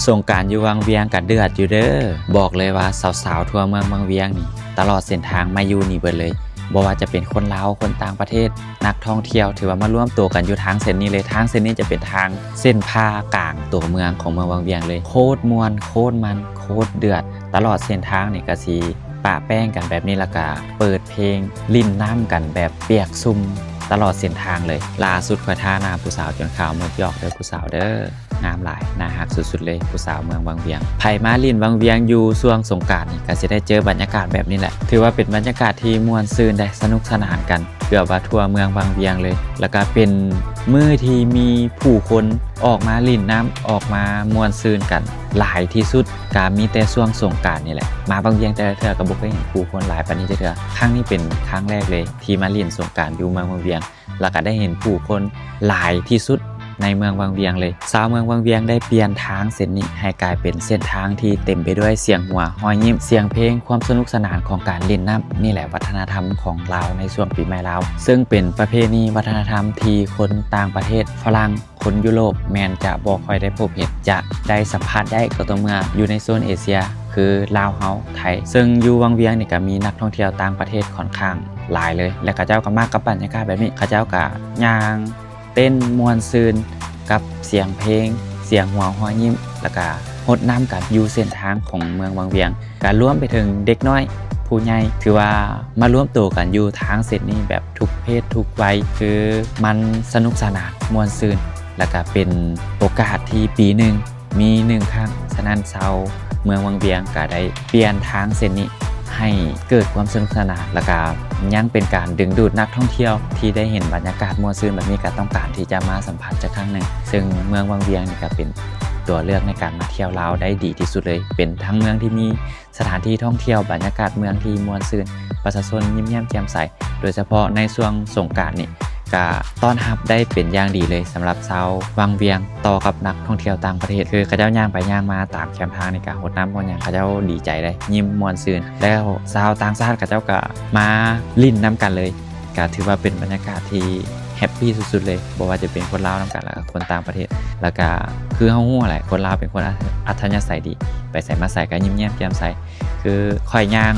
สงกรานต์อยู่วังเวียงกับเดือดอยู่เด้อบอกเลยว่าสาวๆทั่วเมืองวังเวียงนี่ตลอดเส้นทางมาอยู่นี่เบิดเลยบ่ว่าจะเป็นคนลาวคนต่างประเทศนักท่องเที่ยวถือว่ามาร่วมตัวกันอยู่ทางเส้นนี้เลยทางเส้นนี้จะเป็นทางเส้นผ่ากลางตัวเมืองของเมืองวังเวียงเลยโคตรม่วนโคตรมันโคตรเดือดตลอดเส้นทางนี่ก็สิปะแป้งกันแบบนี้ละกะเปิดเพลงลิ้นน้ำกันแบบเปียกซุ่มตลอดเส้นทางเลยล่าสุดข่อยท่าหน้าผู้สาวจนขาวหมดยอกเด้อผู้สาวเด้องามหลายน่าฮักสุดๆเลยผู้สาวเมืองวังเวียงไผมาลิ้นวังเวียงอยู่ช่วงสงกรานต์นี่ก็สิได้เจอบรรยากาศแบบนี้แหละถือว่าเป็นบรรยากาศที่ม่วนซื่นได้สนุกสนานกันเกือบว่าทั่วเมืองวังเวียงเลยแล้วก็เป็นมื้อที่มีผู้คนออกมาลิ้นน้ำออกมาม่วนซื่นกันหลายที่สุดก็มีแต่ช่วงสงกรานต์นี่แหละมาวังเวียงแต่ละเทื่อก็บ่เคยเห็นผู้คนหลายปานนี้เทื่อครั้งนี้เป็นครั้งแรกเลยที่มาลิ้นสงกรานต์อยู่เมืองวังเวียงแล้วก็ได้เห็นผู้คนหลายที่สุดในเมืองวังเวียงเลยชาวเมืองวังเวียงได้เปลี่ยนทางเส้นนี้ให้กลายเป็นเส้นทางที่เต็มไปด้วยเสียงหัวหอยยิ้มเสียงเพลงความสนุกสนานของการเล่นน้ำนี่แหละวัฒนธรรมของลาวในช่วงปีใหม่ลาวซึ่งเป็นประเพณีวัฒนธรรมที่คนต่างประเทศฝรั่งคนยุโรปแมนจะบ่ค่อยได้พบเห็นจะได้สัมผัสได้ก็ต่อเมื่ออยู่ในโซนเอเชียคือลาวเฮาไทยซึ่งอยู่วังเวียงนี่ก็มีนักท่องเที่ยวต่างประเทศค่อนข้างหลายเลยและเขาเจ้าก็มากกับบรรยากาศแบบนี้เขาเจ้าก็ย่างเต้นมวนซืนกับเสียงเพลงเสียงหัวหอยยิ้มแล้วก็ฮดน้ำกันอยู่เส้นทางของเมืองวังเวียงการร่วมไปถึงเด็กน้อยผู้ใหญ่ถือว่ามาร่วมตัวกันอยู่ทางเส้นนี้แบบทุกเพศทุกวัยคือมันสนุกสนานมวนซืนแล้วก็เป็นโอกาสที่ปีหนึ่งมี1ครั้งฉะนั้นชาวเมืองวังเวียงก็ได้เปลี่ยนทางเส้นนี้ให้เกิดความสนุกสนานและก็ยังเป็นการดึงดูดนักท่องเที่ยวที่ได้เห็นบรรยากาศม่วนซื่นแบบนี้ก็ต้องการที่จะมาสัมผัสจากครั้งหนึ่งซึ่งเมืองวังเวียงนี่ก็เป็นตัวเลือกในการมาเที่ยวลาวได้ดีที่สุดเลยเป็นทั้งเมืองที่มีสถานที่ท่องเที่ยวบรรยากาศเมืองที่ม่วนซื่นประชาชนยิ้มแย้มแจ่มใสโดยเฉพาะในช่วงสงกรานต์นี่ก็ต้อนรับได้เป็นอย่างดีเลยสำหรับชาววังเวียงต่อกับนักท่องเที่ยวต่างประเทศคือเขาเจ้าย่างไปย่างมาตามแคมป์ทางในการหดน้ำพวกอย่างเขาเจ้าดีใจเลยยิ้มมวนซื่นแล้วชาวต่างชาติเขาเจ้าก็มาลิ้นน้ำกันเลยก็ถือว่าเป็นบรรยากาศที่แฮปปี้สุดๆเลยบอกว่าจะเป็นคนลาวน้ำกันแล้วก็คนต่างประเทศแล้วก็คือเขาหัวแหละคนลาวเป็นคนอัธยาศัยดีไปใส่มาใส่ก็ยิ้มแย้มแจ่มใสคือคอยย่าง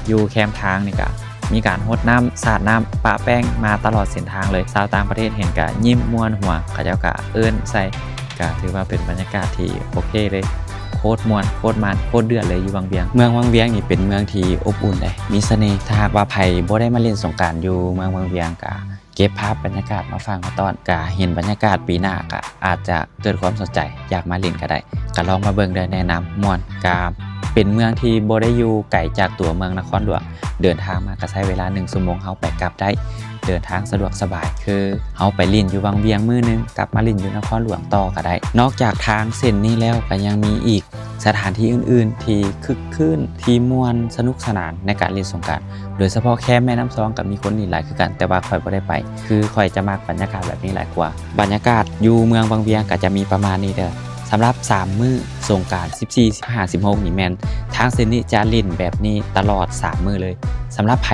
อยู่แคมป์ทางนี่ก็มีการหดน้ำสาดน้ำปะแป้งมาตลอดเส้นทางเลยชาวต่างประเทศเห็นกะยิ้มม่วนหัวเขาเจ้ากะเอิ้นใส่กะถือว่าเป็นบรรยากาศที่โอเคเลยโคตรม่วนโคตรมันโคตรเดือดเลยอยู่วังเวียงเมืองวังเวียงนี่เป็นเมืองที่อบอุ่นเลยมีเสน่ห์ถ้าหากว่าไผบ่ได้มาเล่นสงกรานต์อยู่เมืองวังเวียงกะเก็บภาพบรรยากาศมาฟังมาตอนกะเห็นบรรยากาศปีหน้ากะอาจจะเกิดความสนใจอยากมาเล่นก็ได้ก็ลองมาเบิ่งได้แนะนำม่วนกะเป็นเมืองที่บ่ได้อยู่ไกลจากตัวเมืองนครหลวงเดินทางมาก็ใช้เวลา1ชั่วโมงเฮาไปกลับได้เดินทางสะดวกสบายคือเฮาไปลิ้นอยู่วังเวียงมื้อนึงกลับมาลิ้นอยู่นครหลวงต่อก็ได้นอกจากทางเส้นนี้แล้วก็ยังมีอีกสถานที่อื่นๆที่คึกคืนที่ม่วนสนุกสนานในการเล่นสงกรานต์โดยเฉพาะแค่แม่น้ำซองกับมีคนนี่หลายคือกันแต่ว่าข่อยบ่ได้ไปคือข่อยจะมักบรรยากาศแบบนี้หลายกว่าบรรยากาศอยู่เมืองวังเวียงก็จะมีประมาณนี้เด้อสำหรับ3มื้อสงกรานต์14 15 16นี่แม่นทางเส้นนี้จะเล่นแบบนี้ตลอด3มื้อเลยสำหรับไผ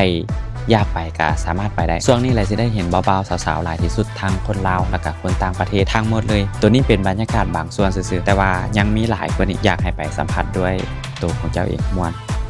อยากไปก็สามารถไปได้ช่วงนี้แหละสิได้เห็นเบาๆสาวๆหลายที่สุดทั้งคนลาวและก็คนต่างประเทศทั้งหมดเลยตัวนี้เป็นบรรยากาศบางส่วนซื่อๆแต่ว่ายังมีหลายกว่านี้อยากให้ไปสัมผัสด้วยตัวของเจ้าเองม่วน